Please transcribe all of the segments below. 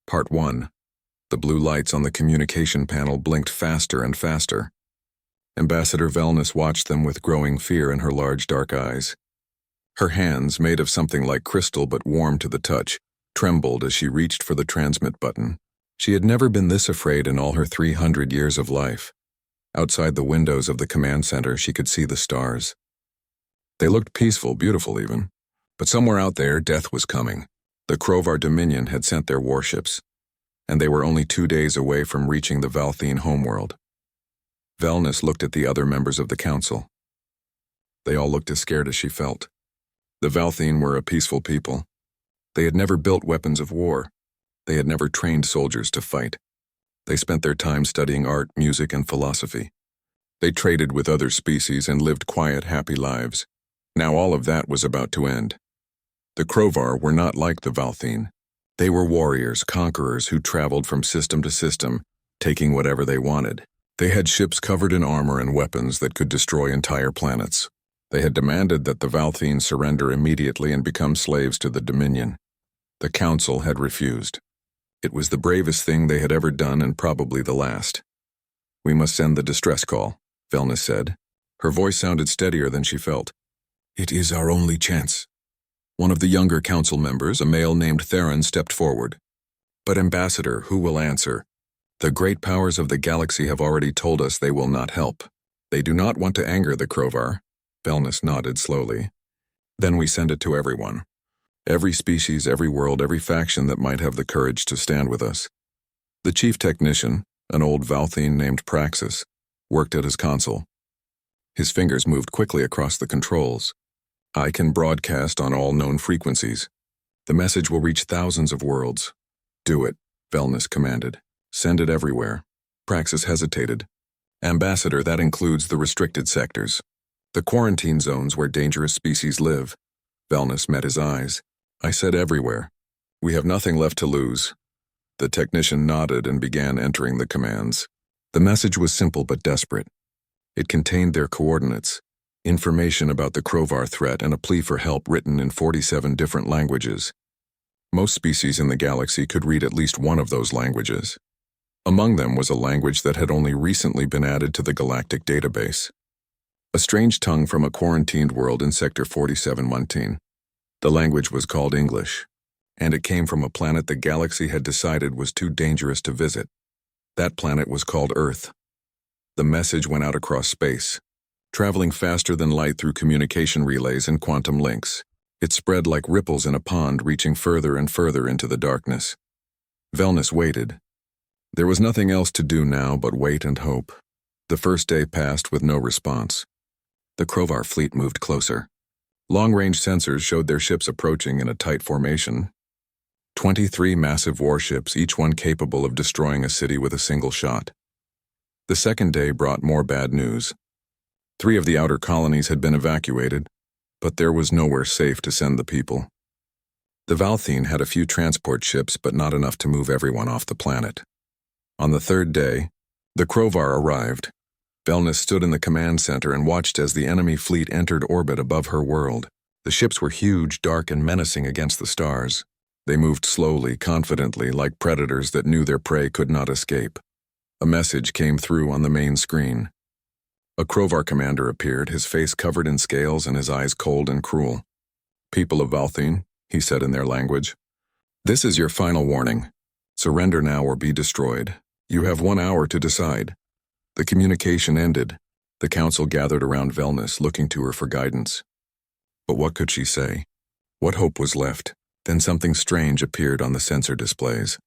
Part 1. The blue lights on the communication panel blinked faster and faster. Ambassador Velness watched them with growing fear in her large dark eyes. Her hands, made of something like crystal but warm to the touch, trembled as she reached for the transmit button. She had never been this afraid in all her 300 years of life. Outside the windows of the command center, she could see the stars. They looked peaceful, beautiful even. But somewhere out there, death was coming. The Krovar Dominion had sent their warships, and they were only 2 days away from reaching the Valthene homeworld. Velness looked at the other members of the council. They all looked as scared as she felt. The Valthene were a peaceful people. They had never built weapons of war. They had never trained soldiers to fight. They spent their time studying art, music, and philosophy. They traded with other species and lived quiet, happy lives. Now all of that was about to end. The Krovar were not like the Valthene. They were warriors, conquerors who traveled from system to system, taking whatever they wanted. They had ships covered in armor and weapons that could destroy entire planets. They had demanded that the Valthene surrender immediately and become slaves to the Dominion. The Council had refused. It was the bravest thing they had ever done and probably the last. "We must send the distress call," Velness said. Her voice sounded steadier than she felt. "It is our only chance." One of the younger council members, a male named Theron, stepped forward. "But Ambassador, who will answer? The great powers of the galaxy have already told us they will not help. They do not want to anger the Krovar." Velness nodded slowly. "Then we send it to everyone. Every species, every world, every faction that might have the courage to stand with us." The chief technician, an old Valthene named Praxis, worked at his console. His fingers moved quickly across the controls. "I can broadcast on all known frequencies. The message will reach thousands of worlds." "Do it," Velness commanded. "Send it everywhere." Praxis hesitated. "Ambassador, that includes the restricted sectors. The quarantine zones where dangerous species live." Velness met his eyes. "I said everywhere. We have nothing left to lose." The technician nodded and began entering the commands. The message was simple but desperate. It contained their coordinates, information about the Krovar threat, and a plea for help written in 47 different languages. Most species in the galaxy could read at least one of those languages. Among them was a language that had only recently been added to the Galactic database. A strange tongue from a quarantined world in Sector 4719. The language was called English, and it came from a planet the galaxy had decided was too dangerous to visit. That planet was called Earth. The message went out across space, traveling faster than light through communication relays and quantum links. It spread like ripples in a pond, reaching further and further into the darkness. Velness waited. There was nothing else to do now but wait and hope. The first day passed with no response. The Krovar fleet moved closer. Long-range sensors showed their ships approaching in a tight formation. 23 massive warships, each one capable of destroying a city with a single shot. The second day brought more bad news. 3 of the outer colonies had been evacuated, but there was nowhere safe to send the people. The Valthene had a few transport ships, but not enough to move everyone off the planet. On the third day, the Krovar arrived. Velness stood in the command center and watched as the enemy fleet entered orbit above her world. The ships were huge, dark, and menacing against the stars. They moved slowly, confidently, like predators that knew their prey could not escape. A message came through on the main screen. A Krovar commander appeared, his face covered in scales and his eyes cold and cruel. "People of Valthene," he said in their language, "this is your final warning. Surrender now or be destroyed. You have 1 hour to decide." The communication ended. The council gathered around Velness, looking to her for guidance. But what could she say? What hope was left? Then something strange appeared on the sensor displays.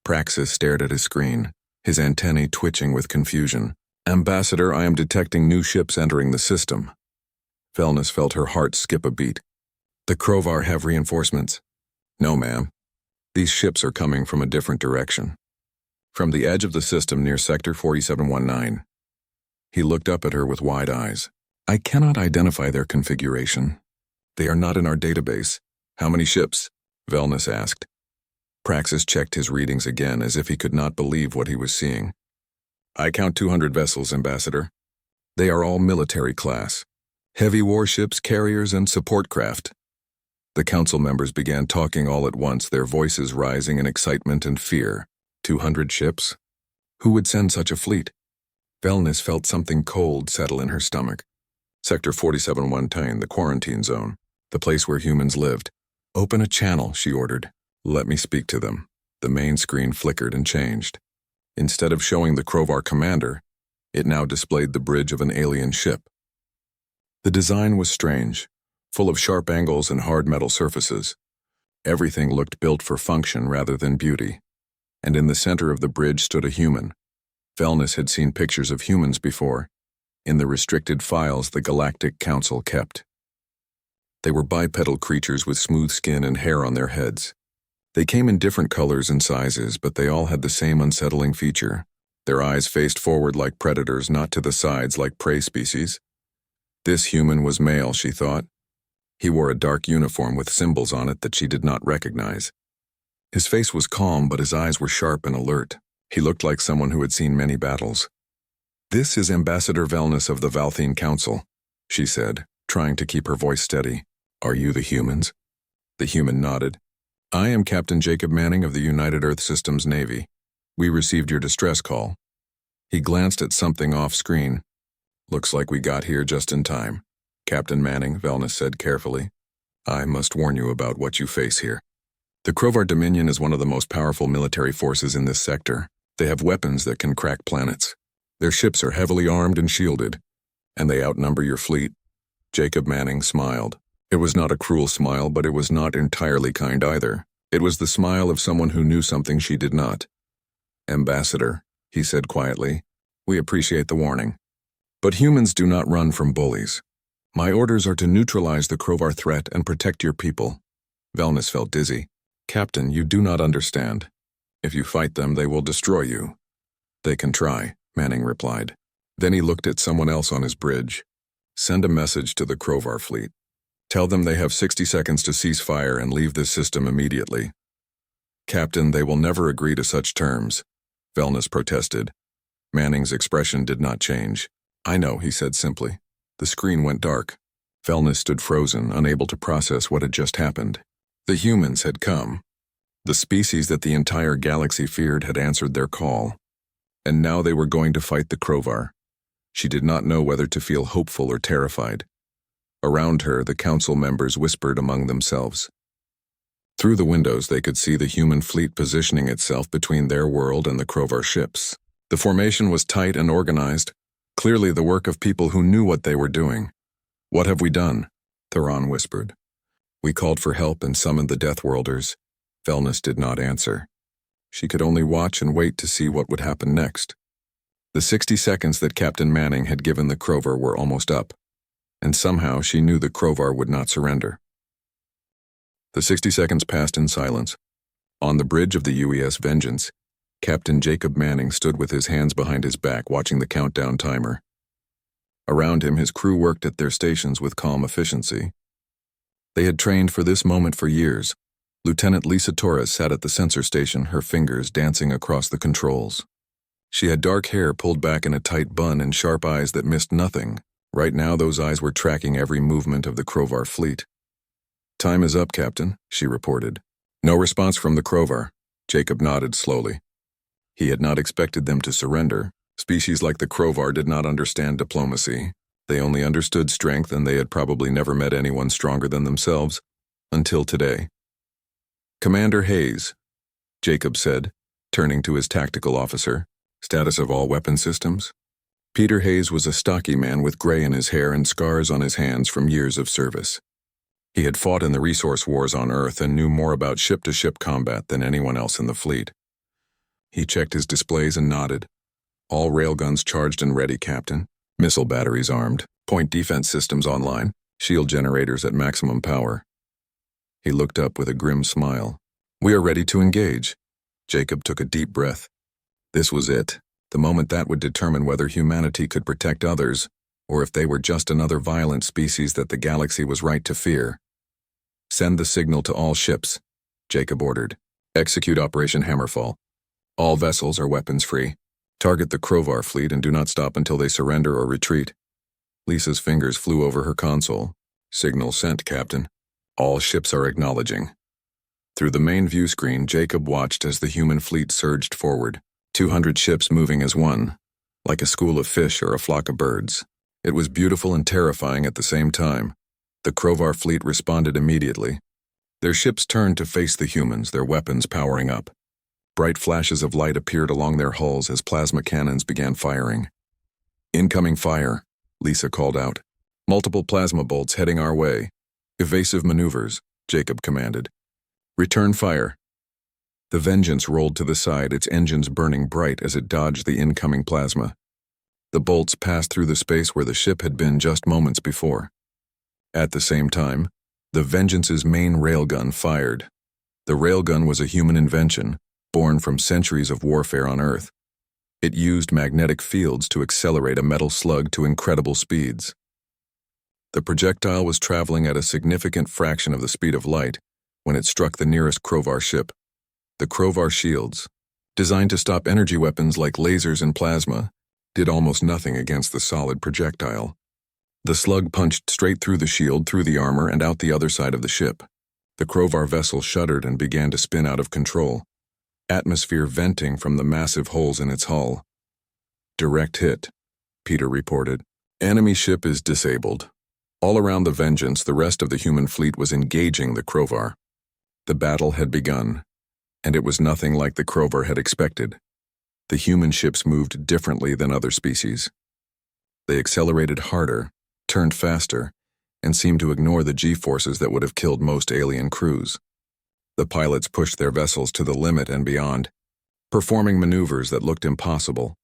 Praxis stared at his screen, his antennae twitching with confusion. "Ambassador, I am detecting new ships entering the system." Velness felt her heart skip a beat. "The Krovar have reinforcements." "No, ma'am. These ships are coming from a different direction. From the edge of the system near Sector 4719. He looked up at her with wide eyes. "I cannot identify their configuration. They are not in our database." "How many ships?" Velness asked. Praxis checked his readings again as if he could not believe what he was seeing. "I count 200 vessels, Ambassador. They are all military class. Heavy warships, carriers, and support craft." The council members began talking all at once, their voices rising in excitement and fear. 200 ships? Who would send such a fleet? Velness felt something cold settle in her stomach. Sector 47-110, the quarantine zone, the place where humans lived. Open a channel, she ordered. Let me speak to them. The main screen flickered and changed. Instead of showing the Krovar commander, it now displayed the bridge of an alien ship. The design was strange, full of sharp angles and hard metal surfaces. Everything looked built for function rather than beauty. And in the center of the bridge stood a human. Velness had seen pictures of humans before, in the restricted files the Galactic Council kept. They were bipedal creatures with smooth skin and hair on their heads. They came in different colors and sizes, but they all had the same unsettling feature. Their eyes faced forward like predators, not to the sides like prey species. This human was male, she thought. He wore a dark uniform with symbols on it that she did not recognize. His face was calm, but his eyes were sharp and alert. He looked like someone who had seen many battles. This is Ambassador Velness of the Valthene Council, she said, trying to keep her voice steady. Are you the humans? The human nodded. I am Captain Jacob Manning of the United Earth Systems Navy. We received your distress call. He glanced at something off-screen. Looks like we got here just in time. Captain Manning, Velness said carefully. I must warn you about what you face here. The Krovar Dominion is one of the most powerful military forces in this sector. They have weapons that can crack planets. Their ships are heavily armed and shielded, and they outnumber your fleet. Jacob Manning smiled. It was not a cruel smile, but it was not entirely kind either. It was the smile of someone who knew something she did not. Ambassador, he said quietly, we appreciate the warning. But humans do not run from bullies. My orders are to neutralize the Krovar threat and protect your people. Velness felt dizzy. Captain, you do not understand. If you fight them, they will destroy you. They can try, Manning replied. Then he looked at someone else on his bridge. Send a message to the Krovar fleet. Tell them they have 60 seconds to cease fire and leave this system immediately. Captain, they will never agree to such terms, Velness protested. Manning's expression did not change. I know, he said simply. The screen went dark. Velness stood frozen, unable to process what had just happened. The humans had come. The species that the entire galaxy feared had answered their call. And now they were going to fight the Krovar. She did not know whether to feel hopeful or terrified. Around her, the council members whispered among themselves. Through the windows, they could see the human fleet positioning itself between their world and the Krovar ships. The formation was tight and organized, clearly the work of people who knew what they were doing. What have we done? Theron whispered. We called for help and summoned the Deathworlders. Velness did not answer. She could only watch and wait to see what would happen next. The 60 seconds that Captain Manning had given the Krovar were almost up, and somehow she knew the Krovar would not surrender. The 60 seconds passed in silence. On the bridge of the UES Vengeance, Captain Jacob Manning stood with his hands behind his back watching the countdown timer. Around him, his crew worked at their stations with calm efficiency. They had trained for this moment for years. Lieutenant Lisa Torres sat at the sensor station, her fingers dancing across the controls. She had dark hair pulled back in a tight bun and sharp eyes that missed nothing. Right now, those eyes were tracking every movement of the Krovar fleet. Time is up, Captain, she reported. No response from the Krovar. Jacob nodded slowly. He had not expected them to surrender. Species like the Krovar did not understand diplomacy. They only understood strength, and they had probably never met anyone stronger than themselves, until today. Commander Hayes, Jacob said, turning to his tactical officer. Status of all weapon systems? Peter Hayes was a stocky man with gray in his hair and scars on his hands from years of service. He had fought in the resource wars on Earth and knew more about ship-to-ship combat than anyone else in the fleet. He checked his displays and nodded. All railguns charged and ready, Captain. Missile batteries armed. Point defense systems online. Shield generators at maximum power. He looked up with a grim smile. We are ready to engage. Jacob took a deep breath. This was it, the moment that would determine whether humanity could protect others, or if they were just another violent species that the galaxy was right to fear. Send the signal to all ships, Jacob ordered. Execute Operation Hammerfall. All vessels are weapons-free. Target the Krovar fleet and do not stop until they surrender or retreat. Lisa's fingers flew over her console. Signal sent, Captain. All ships are acknowledging. Through the main view screen, Jacob watched as the human fleet surged forward, 200 ships moving as one, like a school of fish or a flock of birds. It was beautiful and terrifying at the same time. The Krovar fleet responded immediately. Their ships turned to face the humans, their weapons powering up. Bright flashes of light appeared along their hulls as plasma cannons began firing. "Incoming fire," Lisa called out. "Multiple plasma bolts heading our way. Evasive maneuvers," Jacob commanded. "Return fire." The Vengeance rolled to the side, its engines burning bright as it dodged the incoming plasma. The bolts passed through the space where the ship had been just moments before. At the same time, the Vengeance's main railgun fired. The railgun was a human invention, born from centuries of warfare on Earth. It used magnetic fields to accelerate a metal slug to incredible speeds. The projectile was traveling at a significant fraction of the speed of light when it struck the nearest Krovar ship. The Krovar shields, designed to stop energy weapons like lasers and plasma, did almost nothing against the solid projectile. The slug punched straight through the shield, through the armor, and out the other side of the ship. The Krovar vessel shuddered and began to spin out of control, atmosphere venting from the massive holes in its hull. "Direct hit," Peter reported. "Enemy ship is disabled." All around the Vengeance, the rest of the human fleet was engaging the Krovar. The battle had begun, and it was nothing like the Krovar had expected. The human ships moved differently than other species. They accelerated harder, turned faster, and seemed to ignore the G-forces that would have killed most alien crews. The pilots pushed their vessels to the limit and beyond, performing maneuvers that looked impossible.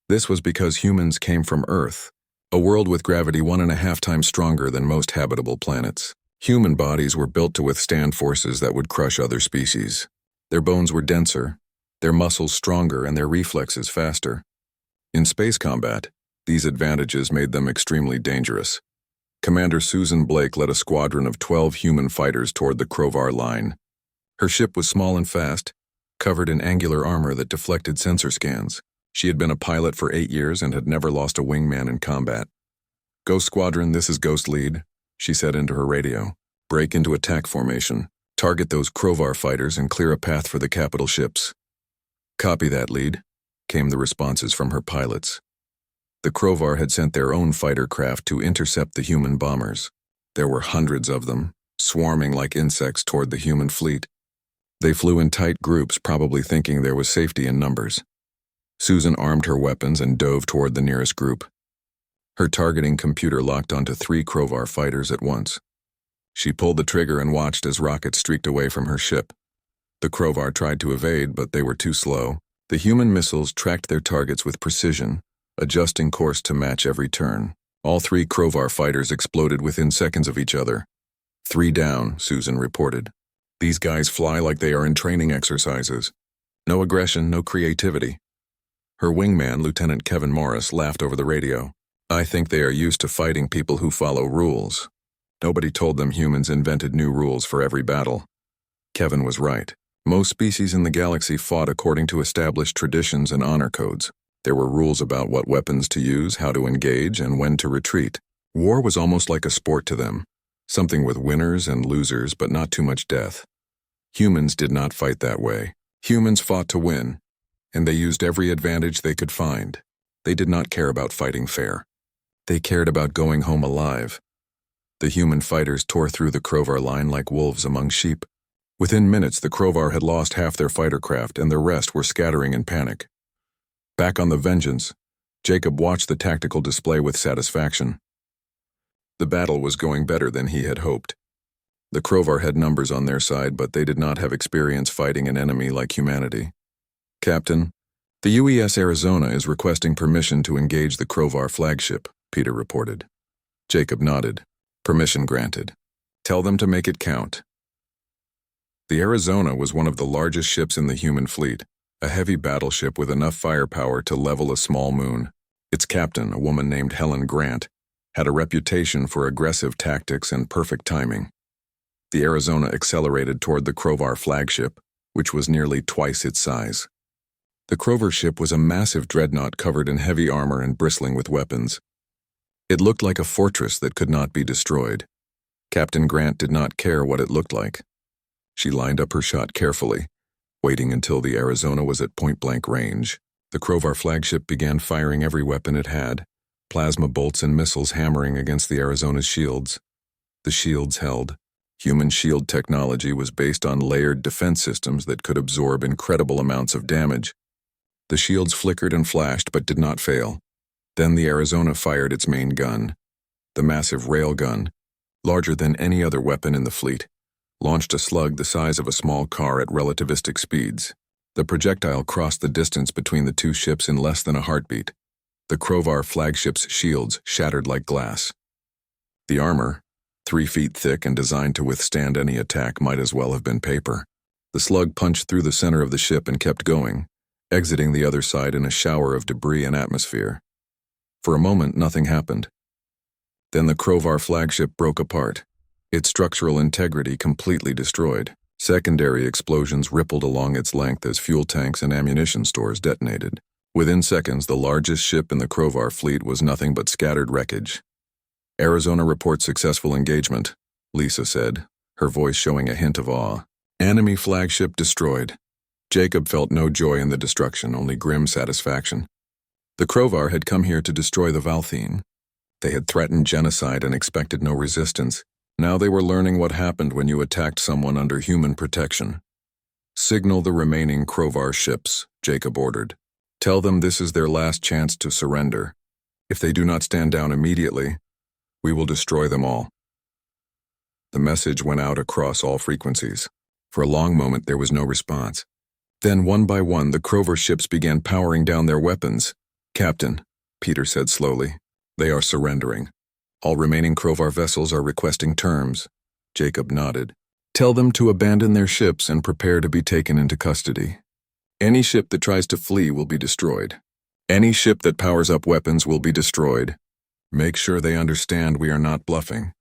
This was because humans came from Earth, a world with gravity 1.5 times stronger than most habitable planets. Human bodies were built to withstand forces that would crush other species. Their bones were denser, their muscles stronger, and their reflexes faster. In space combat, these advantages made them extremely dangerous. Commander Susan Blake led a squadron of 12 human fighters toward the Krovar line. Her ship was small and fast, covered in angular armor that deflected sensor scans. She had been a pilot for 8 years and had never lost a wingman in combat. "Ghost Squadron, this is Ghost Lead," she said into her radio. "Break into attack formation. Target those Krovar fighters and clear a path for the capital ships." "Copy that, Lead," came the responses from her pilots. The Krovar had sent their own fighter craft to intercept the human bombers. There were hundreds of them, swarming like insects toward the human fleet. They flew in tight groups, probably thinking there was safety in numbers. Susan armed her weapons and dove toward the nearest group. Her targeting computer locked onto 3 Krovar fighters at once. She pulled the trigger and watched as rockets streaked away from her ship. The Krovar tried to evade, but they were too slow. The human missiles tracked their targets with precision, adjusting course to match every turn. All 3 Krovar fighters exploded within seconds of each other. 3 down, Susan reported. "These guys fly like they are in training exercises. No aggression, no creativity." Her wingman, Lieutenant Kevin Morris, laughed over the radio. "I think they are used to fighting people who follow rules. Nobody told them humans invented new rules for every battle." Kevin was right. Most species in the galaxy fought according to established traditions and honor codes. There were rules about what weapons to use, how to engage, and when to retreat. War was almost like a sport to them, something with winners and losers, but not too much death. Humans did not fight that way. Humans fought to win, and they used every advantage they could find. They did not care about fighting fair. They cared about going home alive. The human fighters tore through the Krovar line like wolves among sheep. Within minutes, the Krovar had lost half their fighter craft, and the rest were scattering in panic. Back on the Vengeance, Jacob watched the tactical display with satisfaction. The battle was going better than he had hoped. The Krovar had numbers on their side, but they did not have experience fighting an enemy like humanity. "Captain, the UES Arizona is requesting permission to engage the Krovar flagship," Peter reported. Jacob nodded. "Permission granted. Tell them to make it count." The Arizona was one of the largest ships in the human fleet, a heavy battleship with enough firepower to level a small moon. Its captain, a woman named Helen Grant, had a reputation for aggressive tactics and perfect timing. The Arizona accelerated toward the Krovar flagship, which was nearly twice its size. The Krovar ship was a massive dreadnought covered in heavy armor and bristling with weapons. It looked like a fortress that could not be destroyed. Captain Grant did not care what it looked like. She lined up her shot carefully, waiting until the Arizona was at point-blank range. The Krovar flagship began firing every weapon it had, plasma bolts and missiles hammering against the Arizona's shields. The shields held. Human shield technology was based on layered defense systems that could absorb incredible amounts of damage. The shields flickered and flashed but did not fail. Then the Arizona fired its main gun. The massive railgun, larger than any other weapon in the fleet, launched a slug the size of a small car at relativistic speeds. The projectile crossed the distance between the two ships in less than a heartbeat. The Krovar flagship's shields shattered like glass. The armor, 3 feet thick and designed to withstand any attack, might as well have been paper. The slug punched through the center of the ship and kept going, exiting the other side in a shower of debris and atmosphere. For a moment, nothing happened. Then the Krovar flagship broke apart, its structural integrity completely destroyed. Secondary explosions rippled along its length as fuel tanks and ammunition stores detonated. Within seconds, the largest ship in the Krovar fleet was nothing but scattered wreckage. Arizona reports successful engagement, Lisa said, her voice showing a hint of awe. Enemy flagship destroyed. Jacob felt no joy in the destruction, only grim satisfaction. The Krovar had come here to destroy the Valthine. They had threatened genocide and expected no resistance. Now they were learning what happened when you attacked someone under human protection. Signal the remaining Krovar ships, Jacob ordered. Tell them this is their last chance to surrender. If they do not stand down immediately, we will destroy them all. The message went out across all frequencies. For a long moment there was no response. Then one by one the Krovar ships began powering down their weapons. Captain, Peter said slowly, they are surrendering. All remaining Krovar vessels are requesting terms. Jacob nodded. Tell them to abandon their ships and prepare to be taken into custody. Any ship that tries to flee will be destroyed. Any ship that powers up weapons will be destroyed. Make sure they understand we are not bluffing.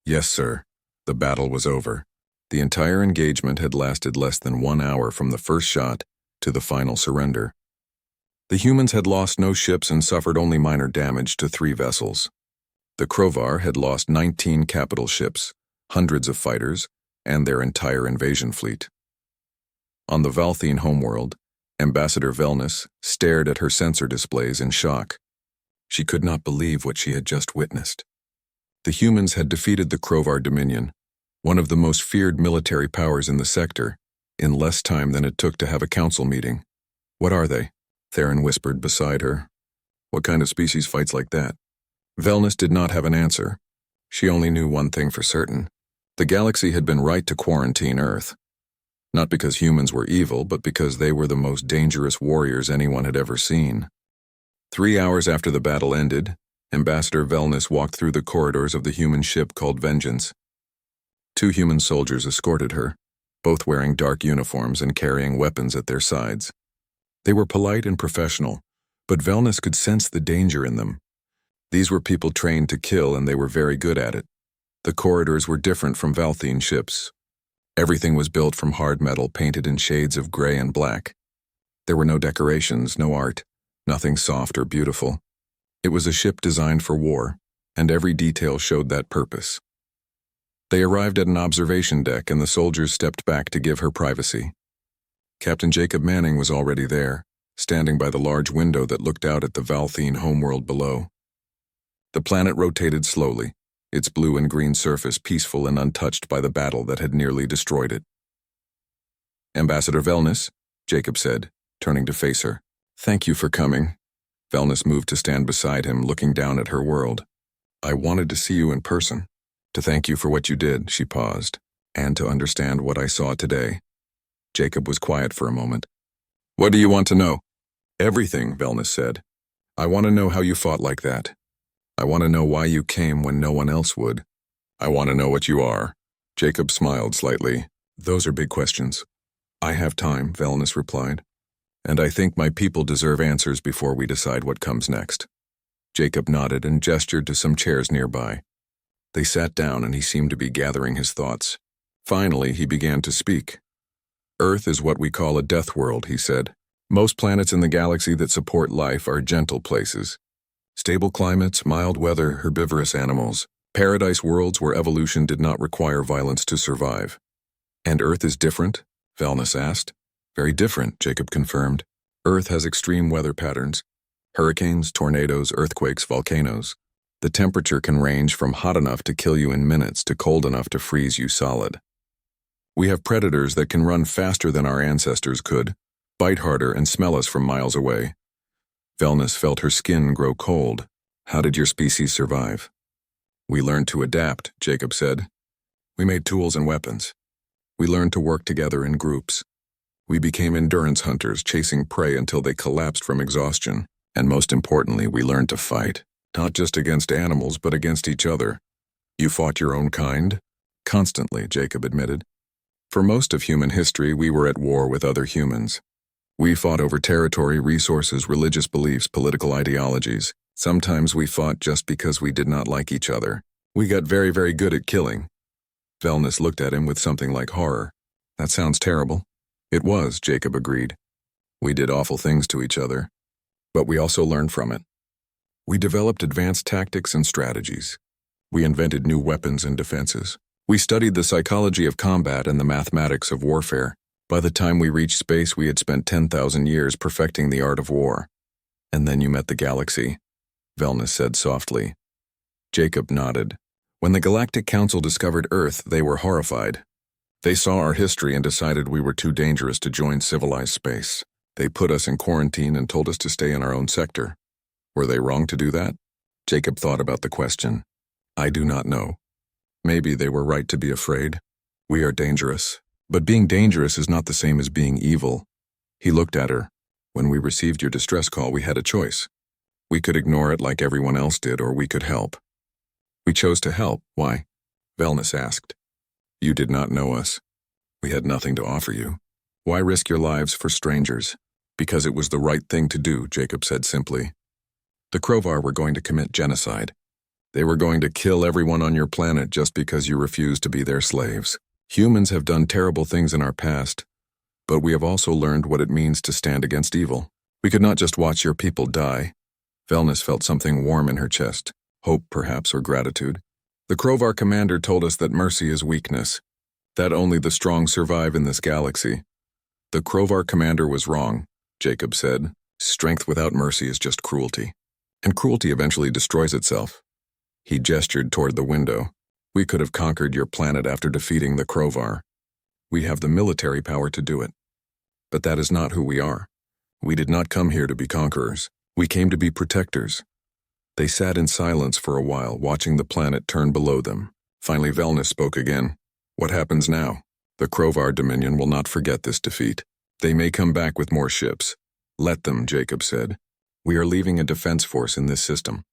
Yes, sir. The battle was over. The entire engagement had lasted less than 1 hour from the first shot to the final surrender. The humans had lost no ships and suffered only minor damage to 3 vessels. The Krovar had lost 19 capital ships, hundreds of fighters, and their entire invasion fleet. On the Valthine homeworld, Ambassador Velnus stared at her sensor displays in shock. She could not believe what she had just witnessed. The humans had defeated the Krovar Dominion, one of the most feared military powers in the sector, in less time than it took to have a council meeting. What are they? Theron whispered beside her. What kind of species fights like that? Velnus did not have an answer. She only knew one thing for certain. The galaxy had been right to quarantine Earth. Not because humans were evil, but because they were the most dangerous warriors anyone had ever seen. 3 hours after the battle ended, Ambassador Velnus walked through the corridors of the human ship called Vengeance. 2 human soldiers escorted her, both wearing dark uniforms and carrying weapons at their sides. They were polite and professional, but Velnus could sense the danger in them. These were people trained to kill, and they were very good at it. The corridors were different from Valthine ships. Everything was built from hard metal painted in shades of gray and black. There were no decorations, no art, nothing soft or beautiful. It was a ship designed for war, and every detail showed that purpose. They arrived at an observation deck, and the soldiers stepped back to give her privacy. Captain Jacob Manning was already there, standing by the large window that looked out at the Valthine homeworld below. The planet rotated slowly, its blue and green surface peaceful and untouched by the battle that had nearly destroyed it. Ambassador Velnus, Jacob said, turning to face her. Thank you for coming. Velnus moved to stand beside him, looking down at her world. I wanted to see you in person. To thank you for what you did, she paused, and to understand what I saw today. Jacob was quiet for a moment. What do you want to know? Everything, Velnus said. I want to know how you fought like that. I want to know why you came when no one else would. I want to know what you are. Jacob smiled slightly. Those are big questions. I have time, Velnus replied. And I think my people deserve answers before we decide what comes next. Jacob nodded and gestured to some chairs nearby. They sat down, and he seemed to be gathering his thoughts. Finally, he began to speak. Earth is what we call a death world, he said. Most planets in the galaxy that support life are gentle places. Stable climates, mild weather, herbivorous animals, Paradise worlds where evolution did not require violence to survive. And Earth is different? Valnus asked. Very different, Jacob confirmed. Earth has extreme weather patterns. Hurricanes, tornadoes, earthquakes, volcanoes. The temperature can range from hot enough to kill you in minutes to cold enough to freeze you solid. We have predators that can run faster than our ancestors could, bite harder, and smell us from miles away. Valnus felt her skin grow cold. How did your species survive? We learned to adapt, Jacob said. We made tools and weapons. We learned to work together in groups. We became endurance hunters, chasing prey until they collapsed from exhaustion. And most importantly, we learned to fight, not just against animals, but against each other. You fought your own kind? Constantly, Jacob admitted. For most of human history, we were at war with other humans. We fought over territory, resources, religious beliefs, political ideologies. Sometimes we fought just because we did not like each other. We got very, very good at killing. Valnus looked at him with something like horror. That sounds terrible. It was, Jacob agreed. We did awful things to each other. But we also learned from it. We developed advanced tactics and strategies. We invented new weapons and defenses. We studied the psychology of combat and the mathematics of warfare. By the time we reached space, we had spent 10,000 years perfecting the art of war. And then you met the galaxy, Valnus said softly. Jacob nodded. When the Galactic Council discovered Earth, they were horrified. They saw our history and decided we were too dangerous to join civilized space. They put us in quarantine and told us to stay in our own sector. Were they wrong to do that? Jacob thought about the question. I do not know. Maybe they were right to be afraid. We are dangerous. But being dangerous is not the same as being evil. He looked at her. When we received your distress call, we had a choice. We could ignore it like everyone else did, or we could help. We chose to help. Why? Valnus asked. You did not know us. We had nothing to offer you. Why risk your lives for strangers? Because it was the right thing to do, Jacob said simply. The Krovar were going to commit genocide. They were going to kill everyone on your planet just because you refused to be their slaves. Humans have done terrible things in our past, but we have also learned what it means to stand against evil. We could not just watch your people die. Valnus felt something warm in her chest, hope perhaps, or gratitude. The Krovar commander told us that mercy is weakness, that only the strong survive in this galaxy. The Krovar commander was wrong, Jacob said. Strength without mercy is just cruelty. And cruelty eventually destroys itself. He gestured toward the window. We could have conquered your planet after defeating the Krovar. We have the military power to do it. But that is not who we are. We did not come here to be conquerors. We came to be protectors. They sat in silence for a while, watching the planet turn below them. Finally, Valnus spoke again. What happens now? The Krovar Dominion will not forget this defeat. They may come back with more ships. Let them, Jacob said. We are leaving a defense force in this system.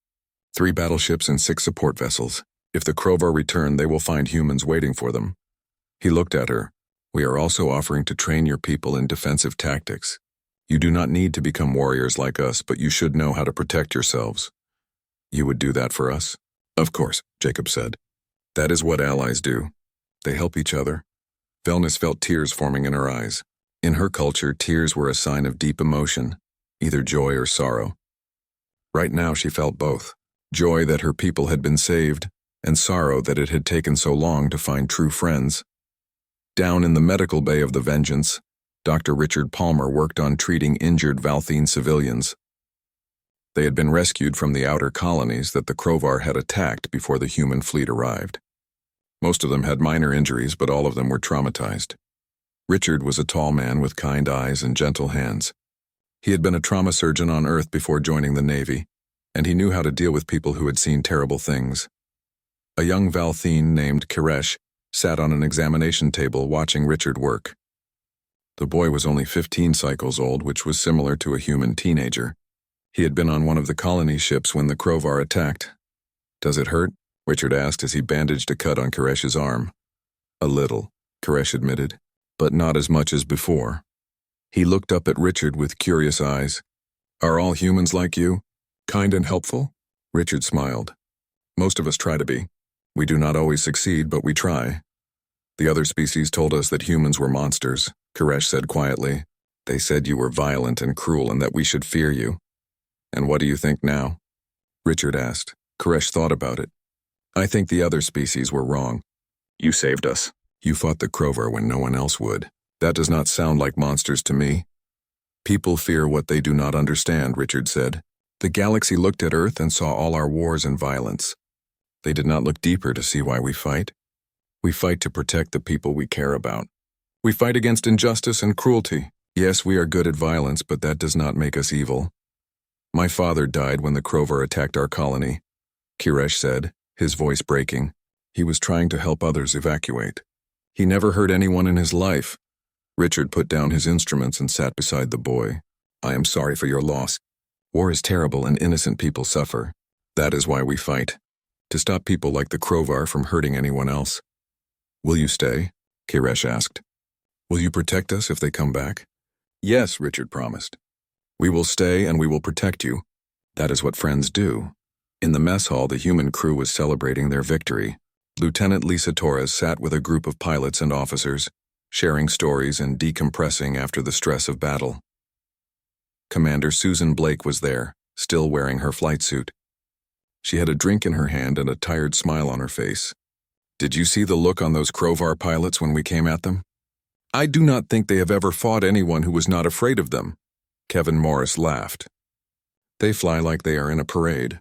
3 battleships and 6 support vessels. If the Krovar return, they will find humans waiting for them. He looked at her. We are also offering to train your people in defensive tactics. You do not need to become warriors like us, but you should know how to protect yourselves. You would do that for us? Of course, Jacob said. That is what allies do. They help each other. Valnus felt tears forming in her eyes. In her culture, tears were a sign of deep emotion, either joy or sorrow. Right now she felt both. Joy that her people had been saved, and sorrow that it had taken so long to find true friends. Down in the medical bay of the Vengeance, Dr. Richard Palmer worked on treating injured Valthene civilians. They had been rescued from the outer colonies that the Krovar had attacked before the human fleet arrived. Most of them had minor injuries, but all of them were traumatized. Richard was a tall man with kind eyes and gentle hands. He had been a trauma surgeon on Earth before joining the Navy, and he knew how to deal with people who had seen terrible things. A young Valthene named Kiresh sat on an examination table watching Richard work. The boy was only 15 cycles old, which was similar to a human teenager. He had been on one of the colony ships when the Krovar attacked. Does it hurt? Richard asked as he bandaged a cut on Kiresh's arm. A little, Kiresh admitted, but not as much as before. He looked up at Richard with curious eyes. Are all humans like you? Kind and helpful? Richard smiled. Most of us try to be. We do not always succeed, but we try. The other species told us that humans were monsters, Kiresh said quietly. They said you were violent and cruel and that we should fear you. And what do you think now? Richard asked. Kiresh thought about it. I think the other species were wrong. You saved us. You fought the Crovar when no one else would. That does not sound like monsters to me. People fear what they do not understand, Richard said. The galaxy looked at Earth and saw all our wars and violence. They did not look deeper to see why we fight. We fight to protect the people we care about. We fight against injustice and cruelty. Yes, we are good at violence, but that does not make us evil. My father died when the Crovar attacked our colony, Kiresh said, his voice breaking. He was trying to help others evacuate. He never hurt anyone in his life. Richard put down his instruments and sat beside the boy. I am sorry for your loss. War is terrible and innocent people suffer. That is why we fight. To stop people like the Crovar from hurting anyone else. Will you stay? Kiresh asked. Will you protect us if they come back? Yes, Richard promised. We will stay and we will protect you. That is what friends do. In the mess hall, the human crew was celebrating their victory. Lieutenant Lisa Torres sat with a group of pilots and officers, sharing stories and decompressing after the stress of battle. Commander Susan Blake was there, still wearing her flight suit. She had a drink in her hand and a tired smile on her face. Did you see the look on those Crovar pilots when we came at them? I do not think they have ever fought anyone who was not afraid of them. Kevin Morris laughed. They fly like they are in a parade.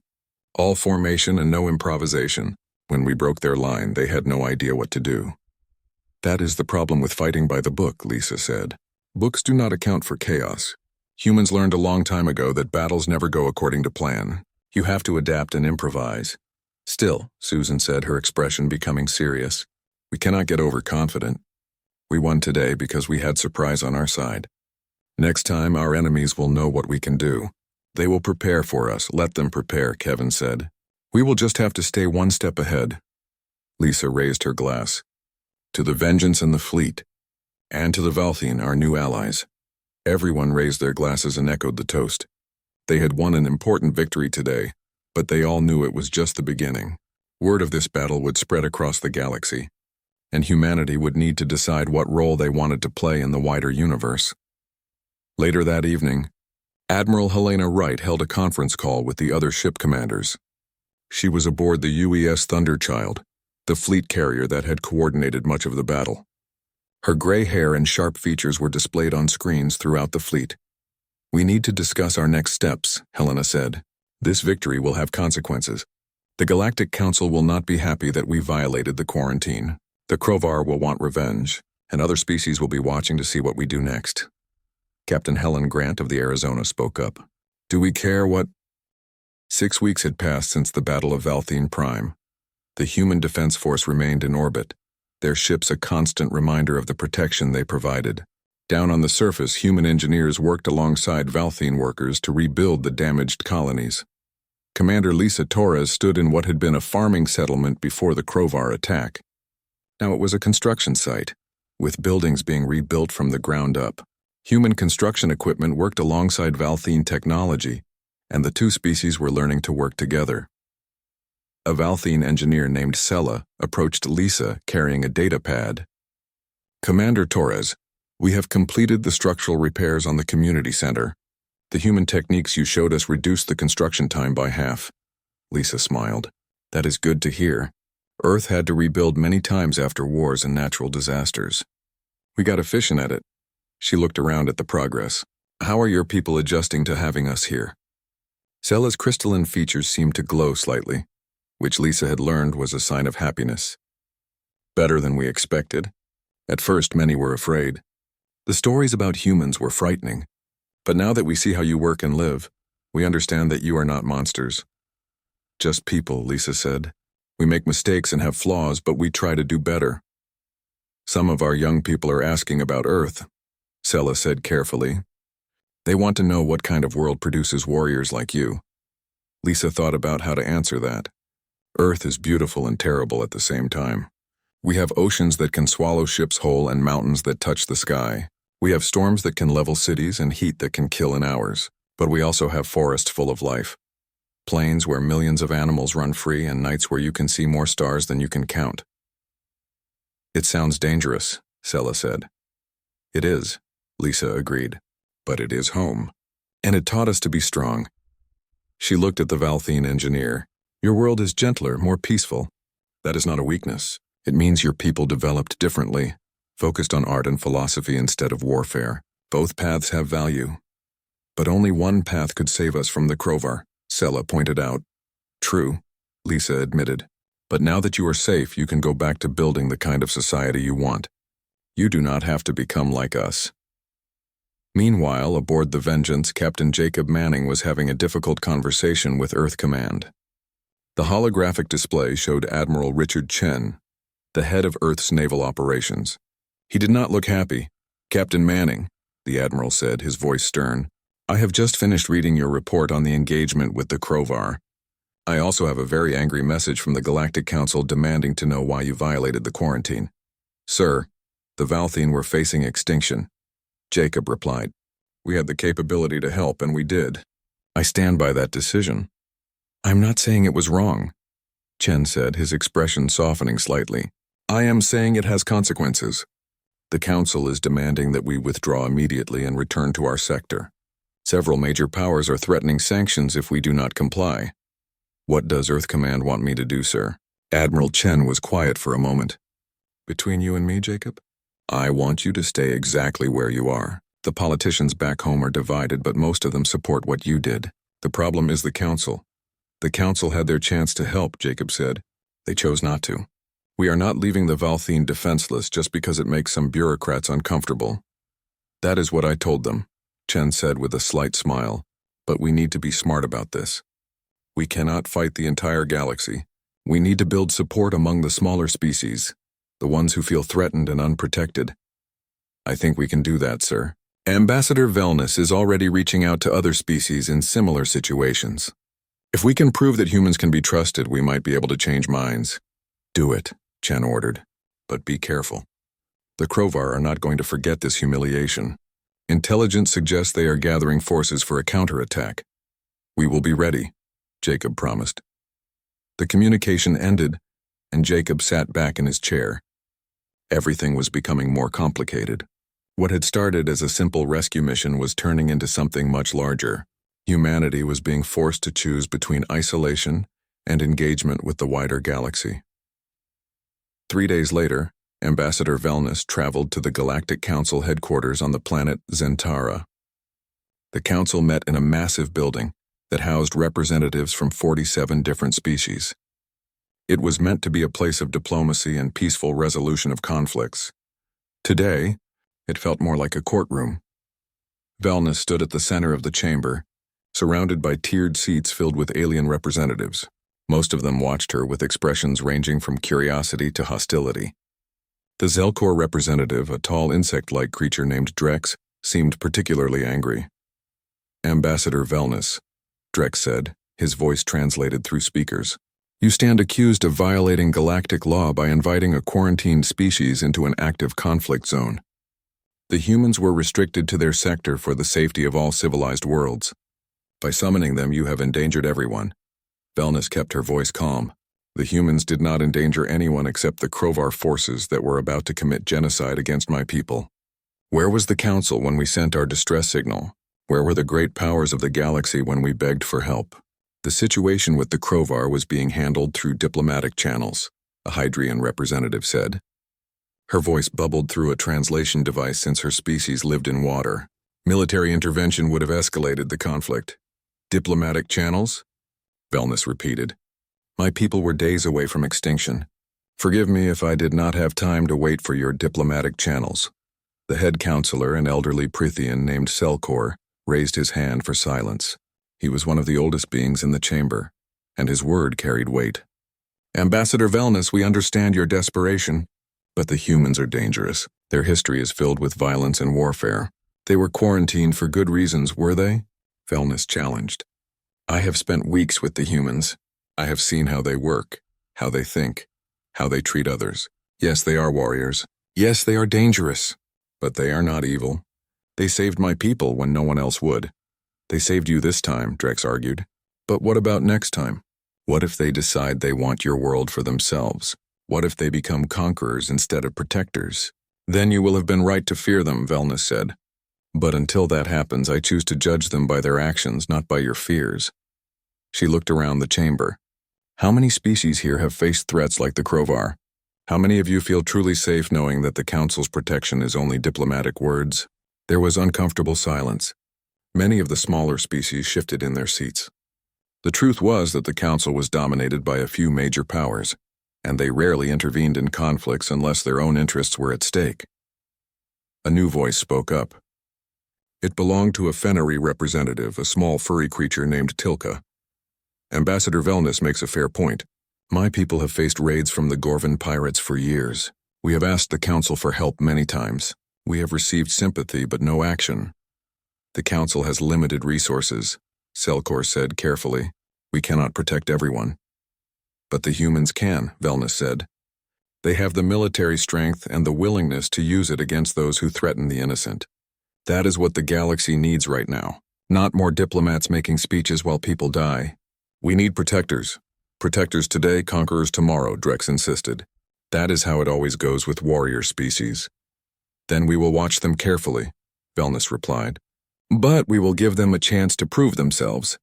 All formation and no improvisation. When we broke their line, they had no idea what to do. That is the problem with fighting by the book, Lisa said. Books do not account for chaos. Humans learned a long time ago that battles never go according to plan. You have to adapt and improvise. Still, Susan said, her expression becoming serious, we cannot get overconfident. We won today because we had surprise on our side. Next time, our enemies will know what we can do. They will prepare for us. Let them prepare, Kevin said. We will just have to stay one step ahead. Lisa raised her glass. To the Vengeance and the fleet, and to the Valthine, our new allies. Everyone raised their glasses and echoed the toast. They had won an important victory today, but they all knew it was just the beginning. Word of this battle would spread across the galaxy, and humanity would need to decide what role they wanted to play in the wider universe. Later that evening, Admiral Helena Wright held a conference call with the other ship commanders. She was aboard the UES Thunderchild, the fleet carrier that had coordinated much of the battle. Her gray hair and sharp features were displayed on screens throughout the fleet. We need to discuss our next steps, Helena said. This victory will have consequences. The Galactic Council will not be happy that we violated the quarantine. The Crovar will want revenge, and other species will be watching to see what we do next. Captain Helen Grant of the Arizona spoke up. Do we care what? 6 weeks had passed since the Battle of Valthine Prime. The Human Defense Force remained in orbit, their ships a constant reminder of the protection they provided. Down on the surface, human engineers worked alongside Valthine workers to rebuild the damaged colonies. Commander Lisa Torres stood in what had been a farming settlement before the Crovar attack. Now it was a construction site, with buildings being rebuilt from the ground up. Human construction equipment worked alongside Valthine technology, and the two species were learning to work together. A Valthine engineer named Sella approached Lisa carrying a data pad. Commander Torres, we have completed the structural repairs on the community center. The human techniques you showed us reduced the construction time by half. Lisa smiled. That is good to hear. Earth had to rebuild many times after wars and natural disasters. We got efficient at it. She looked around at the progress. How are your people adjusting to having us here? Sella's crystalline features seemed to glow slightly, which Lisa had learned was a sign of happiness. Better than we expected. At first, many were afraid. The stories about humans were frightening. But now that we see how you work and live, we understand that you are not monsters. Just people, Lisa said. We make mistakes and have flaws, but we try to do better. Some of our young people are asking about Earth, Sella said carefully. They want to know what kind of world produces warriors like you. Lisa thought about how to answer that. Earth is beautiful and terrible at the same time. We have oceans that can swallow ships whole and mountains that touch the sky. We have storms that can level cities and heat that can kill in hours. But we also have forests full of life. Plains where millions of animals run free and nights where you can see more stars than you can count. It sounds dangerous, Sella said. It is, Lisa agreed. But it is home. And it taught us to be strong. She looked at the Valthine engineer. Your world is gentler, more peaceful. That is not a weakness. It means your people developed differently, focused on art and philosophy instead of warfare. Both paths have value. But only one path could save us from the Crowvar, Sella pointed out. True, Lisa admitted. But now that you are safe, you can go back to building the kind of society you want. You do not have to become like us. Meanwhile, aboard the Vengeance, Captain Jacob Manning was having a difficult conversation with Earth Command. The holographic display showed Admiral Richard Chen, the head of Earth's naval operations. He did not look happy. Captain Manning, the Admiral said, his voice stern, I have just finished reading your report on the engagement with the Crowvar. I also have a very angry message from the Galactic Council demanding to know why you violated the quarantine. Sir, the Valthine were facing extinction. Jacob replied. We had the capability to help, and we did. I stand by that decision. I'm not saying it was wrong, Chen said, his expression softening slightly. I am saying it has consequences. The Council is demanding that we withdraw immediately and return to our sector. Several major powers are threatening sanctions if we do not comply. What does Earth Command want me to do, sir? Admiral Chen was quiet for a moment. Between you and me, Jacob? I want you to stay exactly where you are. The politicians back home are divided, but most of them support what you did. The problem is the Council. The Council had their chance to help, Jacob said. They chose not to. We are not leaving the Valthine defenseless just because it makes some bureaucrats uncomfortable. That is what I told them, Chen said with a slight smile. But we need to be smart about this. We cannot fight the entire galaxy. We need to build support among the smaller species, the ones who feel threatened and unprotected. I think we can do that, sir. Ambassador Velness is already reaching out to other species in similar situations. If we can prove that humans can be trusted, we might be able to change minds. Do it, Chen ordered. But be careful. The Crowvar are not going to forget this humiliation. Intelligence suggests they are gathering forces for a counterattack. We will be ready, Jacob promised. The communication ended, and Jacob sat back in his chair. Everything was becoming more complicated. What had started as a simple rescue mission was turning into something much larger. Humanity was being forced to choose between isolation and engagement with the wider galaxy. 3 days later, Ambassador Velness traveled to the Galactic Council headquarters on the planet Zentara. The council met in a massive building that housed representatives from 47 different species. It was meant to be a place of diplomacy and peaceful resolution of conflicts. Today, it felt more like a courtroom. Velness stood at the center of the chamber, surrounded by tiered seats filled with alien representatives. Most of them watched her with expressions ranging from curiosity to hostility. The Zelkor representative, a tall insect-like creature named Drex, seemed particularly angry. Ambassador Velness, Drex said, his voice translated through speakers. You stand accused of violating galactic law by inviting a quarantined species into an active conflict zone. The humans were restricted to their sector for the safety of all civilized worlds. By summoning them, you have endangered everyone. Velness kept her voice calm. The humans did not endanger anyone except the Crowvar forces that were about to commit genocide against my people. Where was the Council when we sent our distress signal? Where were the great powers of the galaxy when we begged for help? The situation with the Crowvar was being handled through diplomatic channels, a Hydrian representative said. Her voice bubbled through a translation device since her species lived in water. Military intervention would have escalated the conflict. Diplomatic channels? Velness repeated. My people were days away from extinction. Forgive me if I did not have time to wait for your diplomatic channels. The head counselor, an elderly Prithian named Selkor, raised his hand for silence. He was one of the oldest beings in the chamber, and his word carried weight. Ambassador Velness, we understand your desperation, but the humans are dangerous. Their history is filled with violence and warfare. They were quarantined for good reasons, were they? Velness challenged. I have spent weeks with the humans. I have seen how they work, how they think, how they treat others. Yes, they are warriors. Yes, they are dangerous. But they are not evil. They saved my people when no one else would. They saved you this time, Drex argued. But what about next time? What if they decide they want your world for themselves? What if they become conquerors instead of protectors? Then you will have been right to fear them, Velness said. But until that happens, I choose to judge them by their actions, not by your fears. She looked around the chamber. How many species here have faced threats like the Crovar? How many of you feel truly safe knowing that the Council's protection is only diplomatic words? There was uncomfortable silence. Many of the smaller species shifted in their seats. The truth was that the Council was dominated by a few major powers, and they rarely intervened in conflicts unless their own interests were at stake. A new voice spoke up. It belonged to a Fennery representative, a small furry creature named Tilka. Ambassador Velnus makes a fair point. My people have faced raids from the Gorvan pirates for years. We have asked the Council for help many times. We have received sympathy but no action. The Council has limited resources, Selkor said carefully. We cannot protect everyone. But the humans can, Velnus said. They have the military strength and the willingness to use it against those who threaten the innocent. That is what the galaxy needs right now. Not more diplomats making speeches while people die. We need protectors. Protectors today, conquerors tomorrow, Drex insisted. That is how it always goes with warrior species. Then we will watch them carefully, Velnus replied. But we will give them a chance to prove themselves.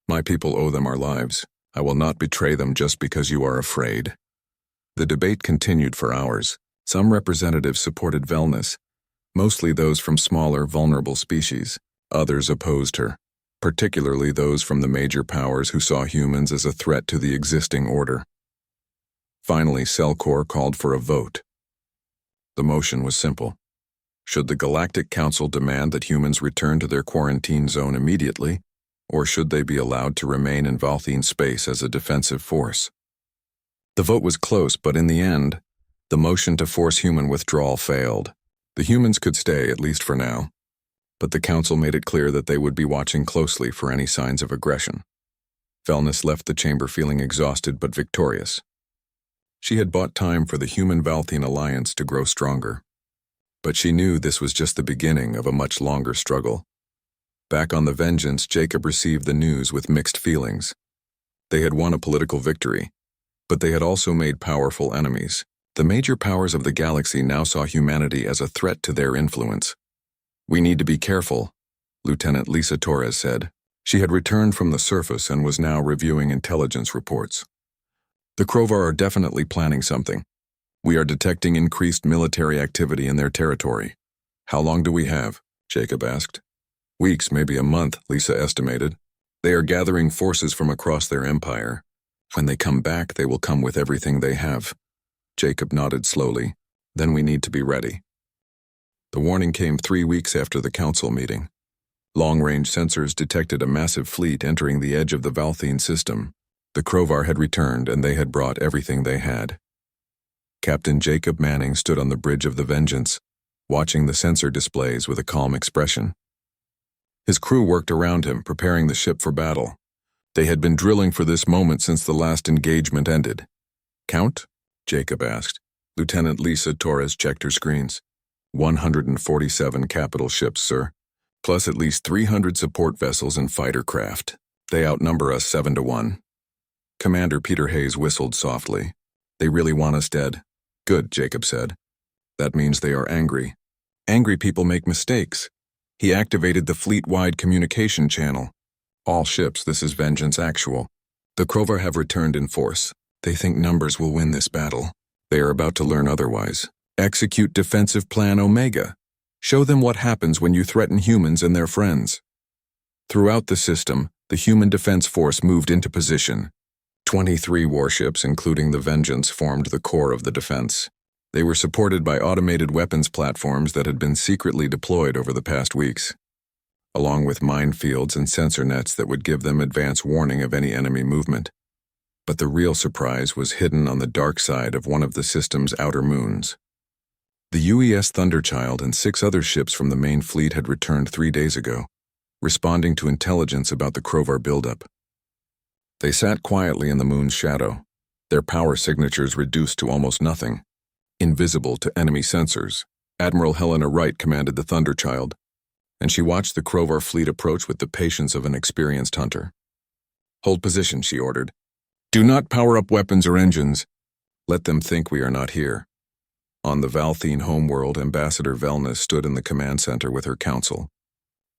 My people owe them our lives. I will not betray them just because you are afraid. The debate continued for hours. Some representatives supported Velnus, mostly those from smaller, vulnerable species. Others opposed her, particularly those from the major powers who saw humans as a threat to the existing order. Finally, Selkor called for a vote. The motion was simple. Should the Galactic Council demand that humans return to their quarantine zone immediately, or should they be allowed to remain in Valthene space as a defensive force? The vote was close, but in the end, the motion to force human withdrawal failed. The humans could stay, at least for now, but the Council made it clear that they would be watching closely for any signs of aggression. Velnus left the chamber feeling exhausted but victorious. She had bought time for the Human-Valthene alliance to grow stronger, but she knew this was just the beginning of a much longer struggle. Back on the Vengeance, Jacob received the news with mixed feelings. They had won a political victory, but they had also made powerful enemies. The major powers of the galaxy now saw humanity as a threat to their influence. We need to be careful, Lieutenant Lisa Torres said. She had returned from the surface and was now reviewing intelligence reports. The Crovar are definitely planning something. We are detecting increased military activity in their territory. How long do we have? Jacob asked. Weeks, maybe a month, Lisa estimated. They are gathering forces from across their empire. When they come back, they will come with everything they have. Jacob nodded slowly. Then we need to be ready. The warning came 3 weeks after the Council meeting. Long-range sensors detected a massive fleet entering the edge of the Valthene system. The Crovar had returned, and they had brought everything they had. Captain Jacob Manning stood on the bridge of the Vengeance, watching the sensor displays with a calm expression. His crew worked around him, preparing the ship for battle. They had been drilling for this moment since the last engagement ended. Count? Jacob asked. Lieutenant Lisa Torres checked her screens. 147 capital ships, sir, plus at least 300 support vessels and fighter craft. They outnumber us 7-1. Commander Peter Hayes whistled softly. They really want us dead. Good, Jacob said. That means they are angry. Angry people make mistakes. He activated the fleet-wide communication channel. All ships, this is Vengeance Actual. The Crovar have returned in force. They think numbers will win this battle. They are about to learn otherwise. Execute Defensive Plan Omega. Show them what happens when you threaten humans and their friends. Throughout the system, the Human Defense Force moved into position. 23 warships, including the Vengeance, formed the core of the defense. They were supported by automated weapons platforms that had been secretly deployed over the past weeks, along with minefields and sensor nets that would give them advance warning of any enemy movement. But the real surprise was hidden on the dark side of one of the system's outer moons. The UES Thunderchild and 6 other ships from the main fleet had returned 3 days ago, responding to intelligence about the Crovar buildup. They sat quietly in the moon's shadow, their power signatures reduced to almost nothing. Invisible to enemy sensors, Admiral Helena Wright commanded the Thunderchild, and she watched the Crovar fleet approach with the patience of an experienced hunter. Hold position, she ordered. Do not power up weapons or engines. Let them think we are not here. On the Valthene homeworld, Ambassador Velnus stood in the command center with her council.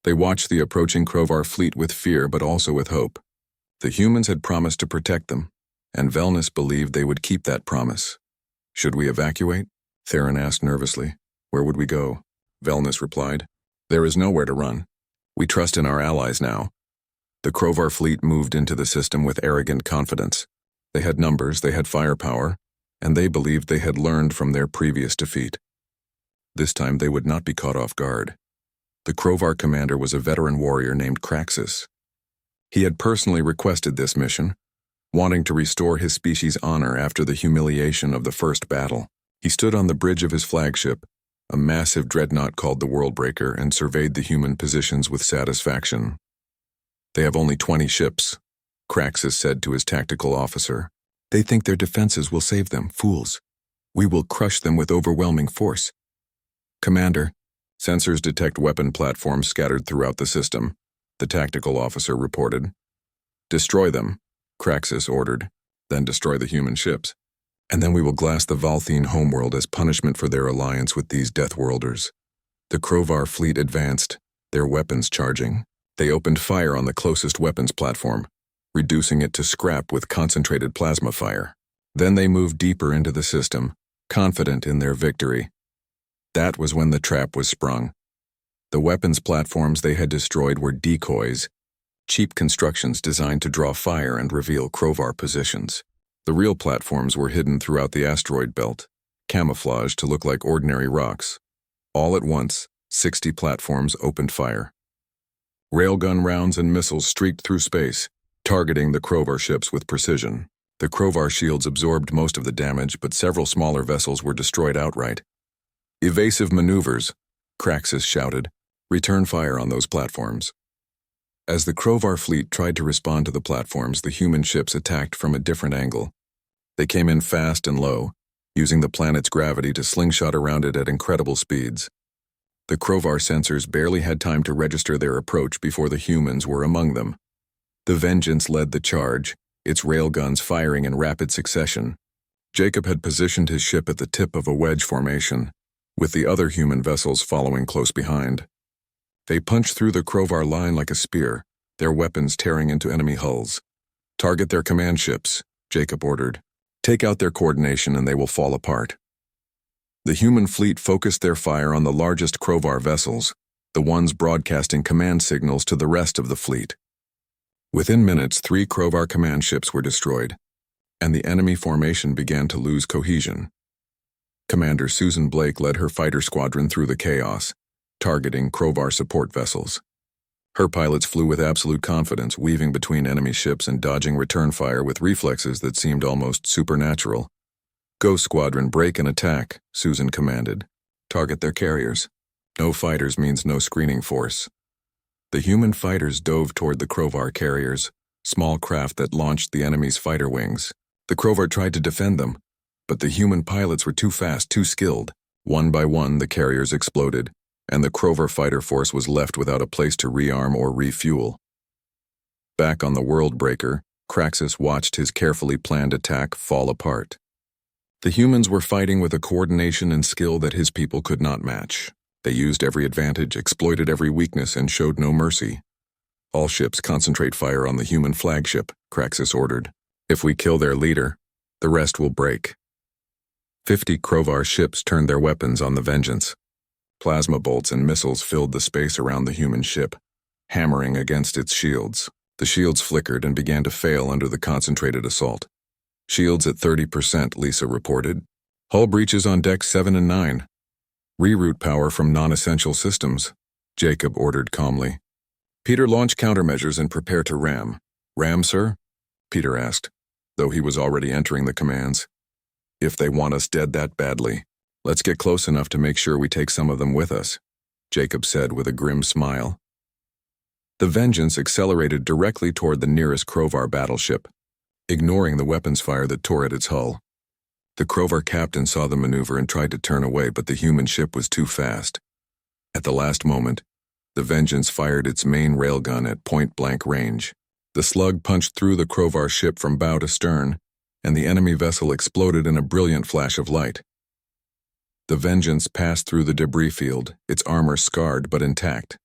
They watched the approaching Crovar fleet with fear but also with hope. The humans had promised to protect them. and Velnus believed they would keep that promise. Should we evacuate? Theron asked nervously. Where would we go? Velnus replied. There is nowhere to run. We trust in our allies now. The Krovar fleet moved into the system with arrogant confidence. They had numbers, they had firepower, and they believed they had learned from their previous defeat. This time they would not be caught off guard. The Krovar commander was a veteran warrior named Kraxus. He had personally requested this mission, wanting to restore his species' honor after the humiliation of the first battle. He stood on the bridge of his flagship, a massive dreadnought called the Worldbreaker, and surveyed the human positions with satisfaction. They have only 20 ships, Kraxus said to his tactical officer. They think their defenses will save them, fools. We will crush them with overwhelming force. Commander, sensors detect weapon platforms scattered throughout the system, the tactical officer reported. Destroy them, Kraxus ordered, then destroy the human ships. And then we will glass the Valthene homeworld as punishment for their alliance with these Deathworlders. The Krovar fleet advanced, their weapons charging. They opened fire on the closest weapons platform, reducing it to scrap with concentrated plasma fire. Then they moved deeper into the system, confident in their victory. That was when the trap was sprung. The weapons platforms they had destroyed were decoys, cheap constructions designed to draw fire and reveal Krovar positions. The real platforms were hidden throughout the asteroid belt, camouflaged to look like ordinary rocks. All at once, 60 platforms opened fire. Railgun rounds and missiles streaked through space, targeting the Krovar ships with precision. The Krovar shields absorbed most of the damage, but several smaller vessels were destroyed outright. Evasive maneuvers, Kraxus shouted. Return fire on those platforms. As the Krovar fleet tried to respond to the platforms, the human ships attacked from a different angle. They came in fast and low, using the planet's gravity to slingshot around it at incredible speeds. The Krovar sensors barely had time to register their approach before the humans were among them. The Vengeance led the charge, its railguns firing in rapid succession. Jacob had positioned his ship at the tip of a wedge formation, with the other human vessels following close behind. They punched through the Krovar line like a spear, their weapons tearing into enemy hulls. Target their command ships, Jacob ordered. Take out their coordination and they will fall apart. The human fleet focused their fire on the largest Krovar vessels, the ones broadcasting command signals to the rest of the fleet. Within minutes, 3 Krovar command ships were destroyed, and the enemy formation began to lose cohesion. Commander Susan Blake led her fighter squadron through the chaos, targeting Krovar support vessels. Her pilots flew with absolute confidence, weaving between enemy ships and dodging return fire with reflexes that seemed almost supernatural. Ghost Squadron, break and attack, Susan commanded. Target their carriers. No fighters means no screening force. The human fighters dove toward the Krovar carriers, small craft that launched the enemy's fighter wings. The Krovar tried to defend them, but the human pilots were too fast, too skilled. One by one, the carriers exploded, and the Krovar fighter force was left without a place to rearm or refuel. Back on the Worldbreaker, Kraxus watched his carefully planned attack fall apart. The humans were fighting with a coordination and skill that his people could not match. They used every advantage, exploited every weakness, and showed no mercy. All ships concentrate fire on the human flagship, Kraxus ordered. If we kill their leader, the rest will break. 50 Krovar ships turned their weapons on the Vengeance. Plasma bolts and missiles filled the space around the human ship, hammering against its shields. The shields flickered and began to fail under the concentrated assault. Shields at 30%, Lisa reported. Hull breaches on decks 7 and 9. Reroute power from non-essential systems, Jacob ordered calmly. Peter, launch countermeasures and prepare to ram. Ram, sir? Peter asked, though he was already entering the commands. If they want us dead that badly, let's get close enough to make sure we take some of them with us, Jacob said with a grim smile. The Vengeance accelerated directly toward the nearest Krovar battleship, ignoring the weapons fire that tore at its hull. The Krovar captain saw the maneuver and tried to turn away, but the human ship was too fast. At the last moment, the Vengeance fired its main railgun at point-blank range. The slug punched through the Krovar ship from bow to stern, and the enemy vessel exploded in a brilliant flash of light. The Vengeance passed through the debris field, its armor scarred but intact.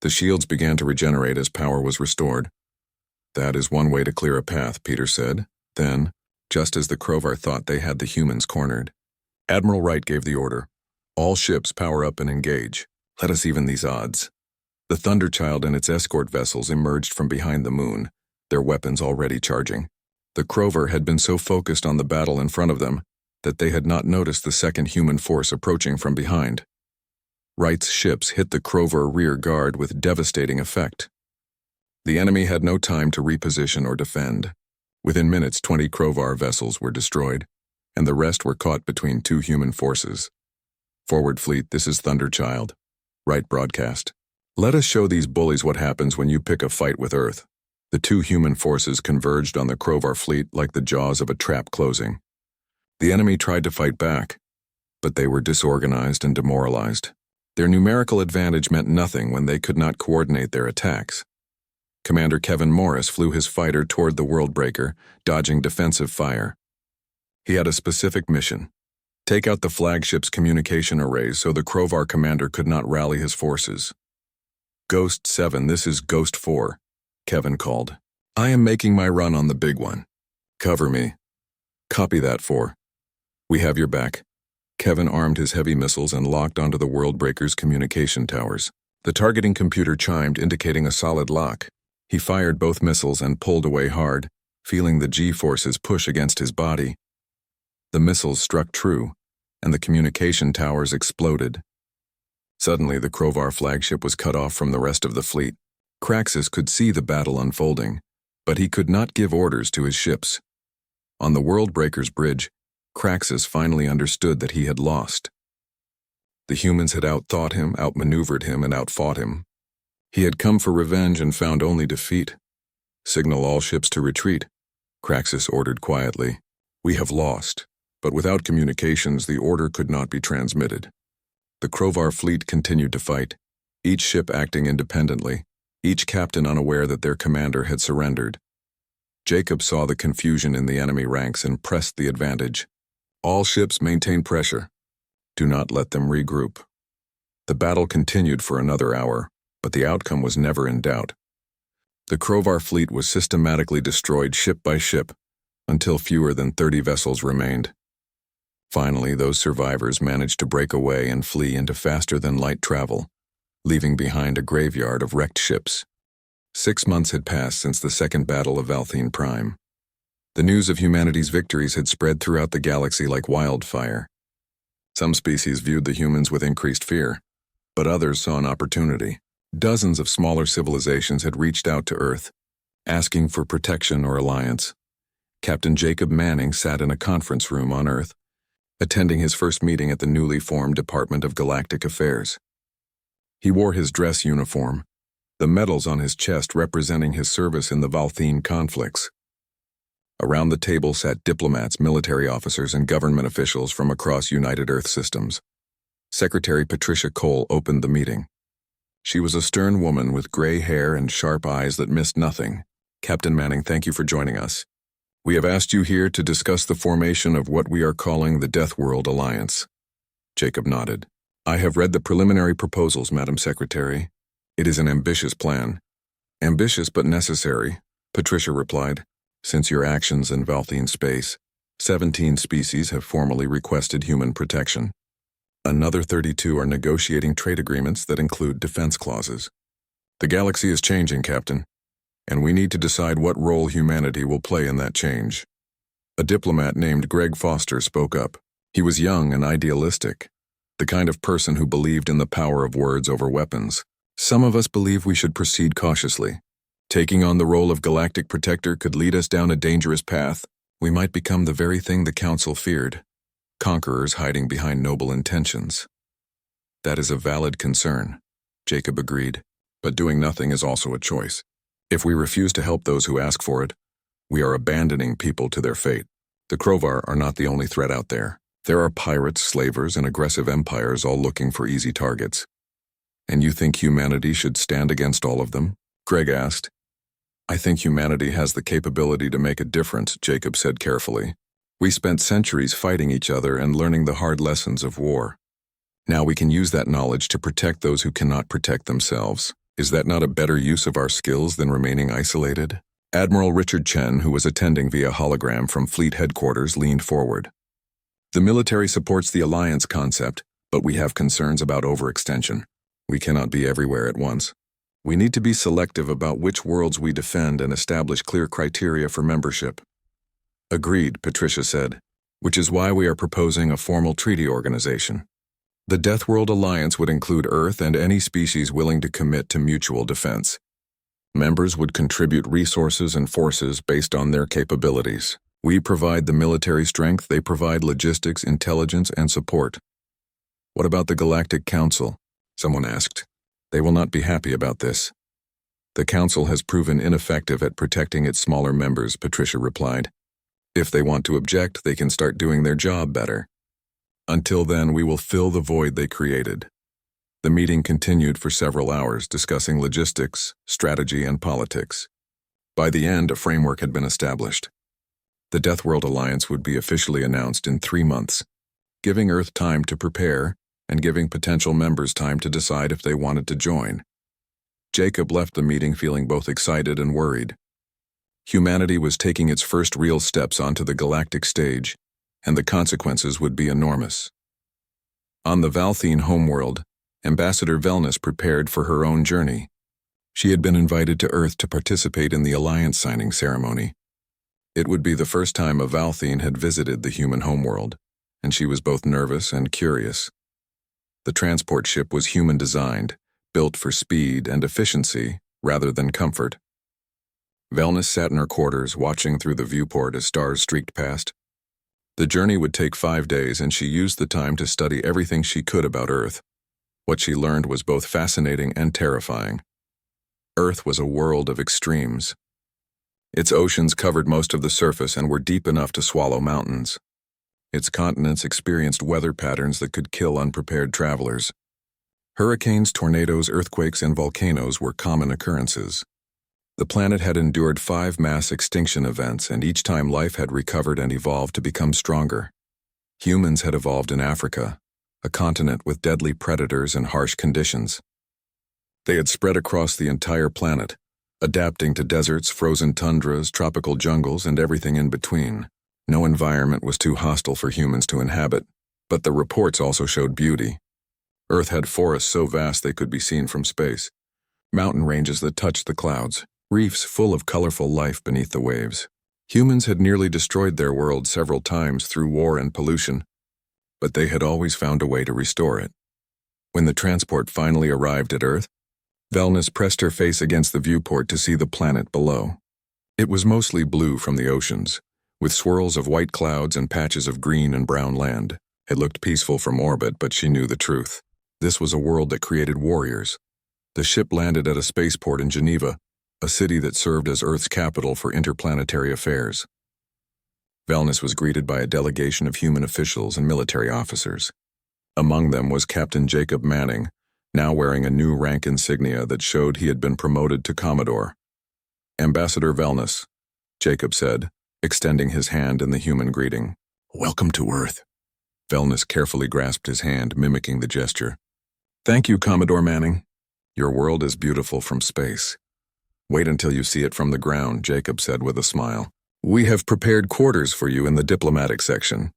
The shields began to regenerate as power was restored. That is one way to clear a path, Peter said. Then, just as the Crovar thought they had the humans cornered, Admiral Wright gave the order. All ships power up and engage. Let us even these odds. The Thunderchild and its escort vessels emerged from behind the moon, their weapons already charging. The Crovar had been so focused on the battle in front of them that they had not noticed the second human force approaching from behind. Wright's ships hit the Crovar rear guard with devastating effect. The enemy had no time to reposition or defend. Within minutes, 20 Crovar vessels were destroyed, and the rest were caught between two human forces. Forward fleet, this is Thunderchild. Wright broadcast. Let us show these bullies what happens when you pick a fight with Earth. The two human forces converged on the Crovar fleet like the jaws of a trap closing. The enemy tried to fight back, but they were disorganized and demoralized. Their numerical advantage meant nothing when they could not coordinate their attacks. Commander Kevin Morris flew his fighter toward the Worldbreaker, dodging defensive fire. He had a specific mission: take out the flagship's communication arrays so the Crovar commander could not rally his forces. Ghost 7, this is Ghost 4, Kevin called. I am making my run on the big one. Cover me. Copy that, 4. We have your back. Kevin armed his heavy missiles and locked onto the Worldbreaker's communication towers. The targeting computer chimed, indicating a solid lock. He fired both missiles and pulled away hard, feeling the G-forces push against his body. The missiles struck true, and the communication towers exploded. Suddenly, the Crovar flagship was cut off from the rest of the fleet. Craxus could see the battle unfolding, but he could not give orders to his ships. On the Worldbreaker's bridge, Craxus finally understood that he had lost. The humans had outthought him, outmaneuvered him, and outfought him. He had come for revenge and found only defeat. Signal all ships to retreat, Craxus ordered quietly. We have lost, but without communications the order could not be transmitted. The Crovar fleet continued to fight, each ship acting independently, each captain unaware that their commander had surrendered. Jacob saw the confusion in the enemy ranks and pressed the advantage. All ships maintain pressure. Do not let them regroup. The battle continued for another hour, but the outcome was never in doubt. The Crovar fleet was systematically destroyed ship by ship, until fewer than 30 vessels remained. Finally, those survivors managed to break away and flee into faster-than-light travel, leaving behind a graveyard of wrecked ships. 6 months had passed since the Second Battle of Valthene Prime. The news of humanity's victories had spread throughout the galaxy like wildfire. Some species viewed the humans with increased fear, but others saw an opportunity. Dozens of smaller civilizations had reached out to Earth, asking for protection or alliance. Captain Jacob Manning sat in a conference room on Earth, attending his first meeting at the newly formed Department of Galactic Affairs. He wore his dress uniform, the medals on his chest representing his service in the Valthene conflicts. Around the table sat diplomats, military officers, and government officials from across United Earth systems. Secretary Patricia Cole opened the meeting. She was a stern woman with gray hair and sharp eyes that missed nothing. Captain Manning, thank you for joining us. We have asked you here to discuss the formation of what we are calling the Deathworld Alliance. Jacob nodded. I have read the preliminary proposals, Madam Secretary. It is an ambitious plan. Ambitious but necessary, Patricia replied. Since your actions in Valthene space, 17 species have formally requested human protection. Another 32 are negotiating trade agreements that include defense clauses. The galaxy is changing, Captain, and we need to decide what role humanity will play in that change. A diplomat named Greg Foster spoke up. He was young and idealistic, the kind of person who believed in the power of words over weapons. Some of us believe we should proceed cautiously. Taking on the role of galactic protector could lead us down a dangerous path. We might become the very thing the Council feared, conquerors hiding behind noble intentions. That is a valid concern, Jacob agreed, but doing nothing is also a choice. If we refuse to help those who ask for it, we are abandoning people to their fate. The Crovar are not the only threat out there. There are pirates, slavers, and aggressive empires all looking for easy targets. And you think humanity should stand against all of them? Greg asked. I think humanity has the capability to make a difference, Jacob said carefully. We spent centuries fighting each other and learning the hard lessons of war. Now we can use that knowledge to protect those who cannot protect themselves. Is that not a better use of our skills than remaining isolated? Admiral Richard Chen, who was attending via hologram from Fleet Headquarters, leaned forward. The military supports the alliance concept, but we have concerns about overextension. We cannot be everywhere at once. We need to be selective about which worlds we defend and establish clear criteria for membership. Agreed, Patricia said, which is why we are proposing a formal treaty organization. The Deathworld Alliance would include Earth and any species willing to commit to mutual defense. Members would contribute resources and forces based on their capabilities. We provide the military strength, they provide logistics, intelligence, and support. What about the Galactic Council? Someone asked. They will not be happy about this. The Council has proven ineffective at protecting its smaller members, Patricia replied. If they want to object, they can start doing their job better. Until then, we will fill the void they created. The meeting continued for several hours, discussing logistics, strategy, and politics. By the end, a framework had been established. The Deathworld Alliance would be officially announced in 3 months, giving Earth time to prepare and giving potential members time to decide if they wanted to join. Jacob left the meeting feeling both excited and worried. Humanity was taking its first real steps onto the galactic stage, and the consequences would be enormous. On the Valthene homeworld, Ambassador Velnus prepared for her own journey. She had been invited to Earth to participate in the alliance signing ceremony. It would be the first time a Valthene had visited the human homeworld, and she was both nervous and curious. The transport ship was human-designed, built for speed and efficiency rather than comfort. Velnus sat in her quarters, watching through the viewport as stars streaked past. The journey would take 5 days, and she used the time to study everything she could about Earth. What she learned was both fascinating and terrifying. Earth was a world of extremes. Its oceans covered most of the surface and were deep enough to swallow mountains. Its continents experienced weather patterns that could kill unprepared travelers. Hurricanes, tornadoes, earthquakes, and volcanoes were common occurrences. The planet had endured 5 mass extinction events, and each time life had recovered and evolved to become stronger. Humans had evolved in Africa, a continent with deadly predators and harsh conditions. They had spread across the entire planet, adapting to deserts, frozen tundras, tropical jungles, and everything in between. No environment was too hostile for humans to inhabit, but the reports also showed beauty. Earth had forests so vast they could be seen from space, mountain ranges that touched the clouds, reefs full of colorful life beneath the waves. Humans had nearly destroyed their world several times through war and pollution, but they had always found a way to restore it. When the transport finally arrived at Earth, Velnus pressed her face against the viewport to see the planet below. It was mostly blue from the oceans, with swirls of white clouds and patches of green and brown land. It looked peaceful from orbit, but she knew the truth. This was a world that created warriors. The ship landed at a spaceport in Geneva, a city that served as Earth's capital for interplanetary affairs. Velnus was greeted by a delegation of human officials and military officers. Among them was Captain Jacob Manning, now wearing a new rank insignia that showed he had been promoted to Commodore. Ambassador Velnus, Jacob said, extending his hand in the human greeting. Welcome to Earth. Velnus carefully grasped his hand, mimicking the gesture. Thank you, Commodore Manning. Your world is beautiful from space. Wait until you see it from the ground, Jacob said with a smile. We have prepared quarters for you in the diplomatic section.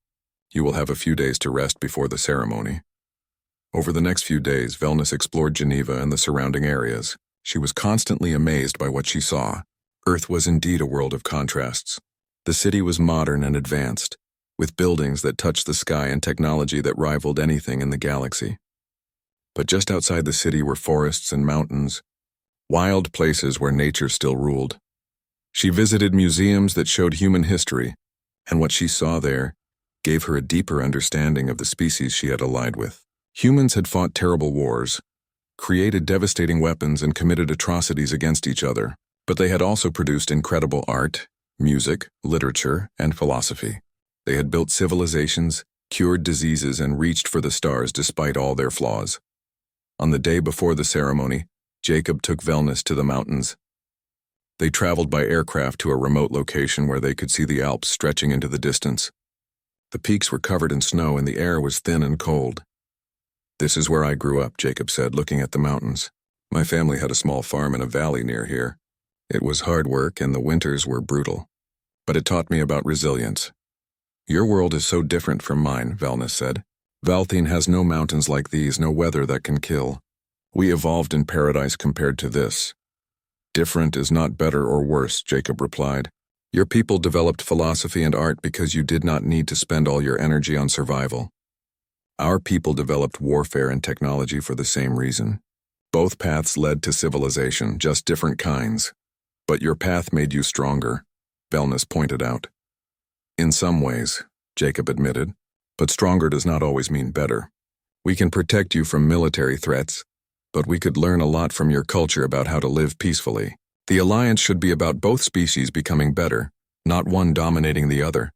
You will have a few days to rest before the ceremony. Over the next few days, Velnus explored Geneva and the surrounding areas. She was constantly amazed by what she saw. Earth was indeed a world of contrasts. The city was modern and advanced, with buildings that touched the sky and technology that rivaled anything in the galaxy. But just outside the city were forests and mountains, wild places where nature still ruled. She visited museums that showed human history, and what she saw there gave her a deeper understanding of the species she had allied with. Humans had fought terrible wars, created devastating weapons, and committed atrocities against each other, but they had also produced incredible art, music, literature, and philosophy. They had built civilizations, cured diseases, and reached for the stars despite all their flaws. On the day before the ceremony, Jacob took Velnus to the mountains. They traveled by aircraft to a remote location where they could see the Alps stretching into the distance. The peaks were covered in snow and the air was thin and cold. This is where I grew up, Jacob said, looking at the mountains. My family had a small farm in a valley near here. It was hard work and the winters were brutal. But it taught me about resilience. Your world is so different from mine, Velnus said. Valthine has no mountains like these, no weather that can kill. We evolved in paradise compared to this. Different is not better or worse, Jacob replied. Your people developed philosophy and art because you did not need to spend all your energy on survival. Our people developed warfare and technology for the same reason. Both paths led to civilization, just different kinds. But your path made you stronger, Velnus pointed out. In some ways, Jacob admitted, but stronger does not always mean better. We can protect you from military threats, but we could learn a lot from your culture about how to live peacefully. The alliance should be about both species becoming better, not one dominating the other.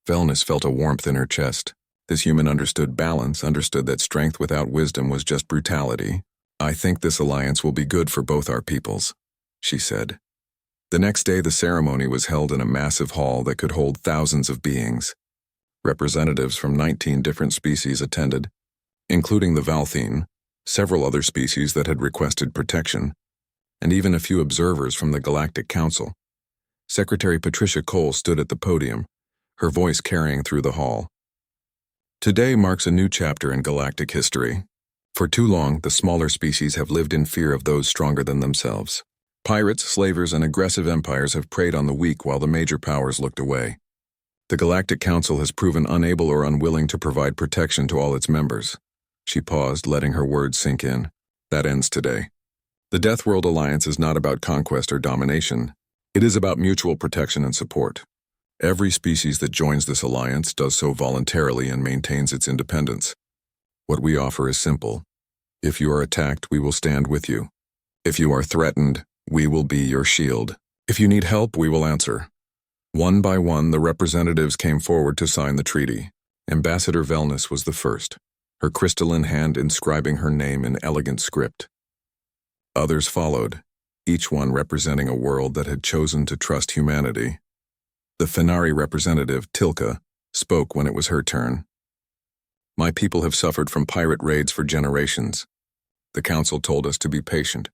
Velnus felt a warmth in her chest. This human understood balance, understood that strength without wisdom was just brutality. I think this alliance will be good for both our peoples, she said. The next day the ceremony was held in a massive hall that could hold thousands of beings. Representatives from 19 different species attended, including the Valthine, several other species that had requested protection, and even a few observers from the Galactic Council. Secretary Patricia Cole stood at the podium, her voice carrying through the hall. Today marks a new chapter in galactic history. For too long, the smaller species have lived in fear of those stronger than themselves. Pirates, slavers, and aggressive empires have preyed on the weak while the major powers looked away. The Galactic Council has proven unable or unwilling to provide protection to all its members. She paused, letting her words sink in. That ends today. The Deathworld Alliance is not about conquest or domination. It is about mutual protection and support. Every species that joins this alliance does so voluntarily and maintains its independence. What we offer is simple. If you are attacked, we will stand with you. If you are threatened, we will be your shield. If you need help, we will answer. One by one, the representatives came forward to sign the treaty. Ambassador Velnus was the first, her crystalline hand inscribing her name in elegant script. Others followed, each one representing a world that had chosen to trust humanity. The Fenari representative, Tilka, spoke when it was her turn. My people have suffered from pirate raids for generations. The council told us to be patient.